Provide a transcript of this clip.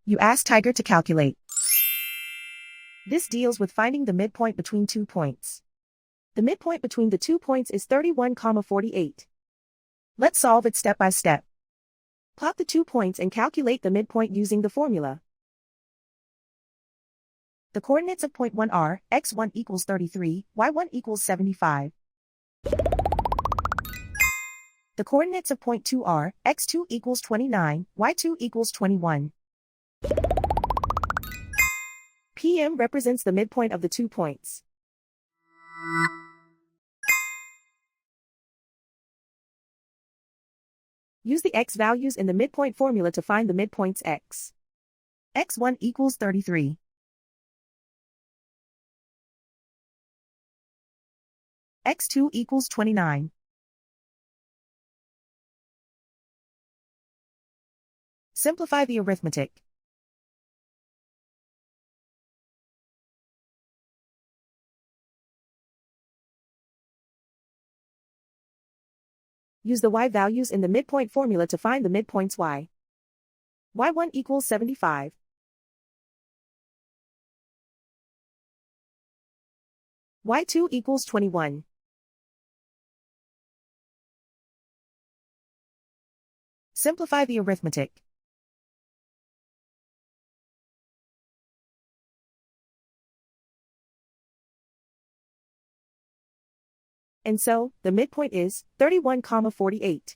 You ask Tiger to calculate. This deals with finding the midpoint between 2 points. The midpoint between the 2 points is 31,48. Let's solve it step by step. Plot the 2 points and calculate the midpoint using the formula. The coordinates of point 1 are x1 equals 33, y1 equals 75. The coordinates of point 2 are x2 equals 29, y2 equals 21. PM represents the midpoint of the 2 points. Use the x values in the midpoint formula to find the midpoints x. x1 equals 33. x2 equals 29. Simplify the arithmetic. Use the y values in the midpoint formula to find the midpoints y. y1 equals 75. y2 equals 21. Simplify the arithmetic. And so, the midpoint is 31,48.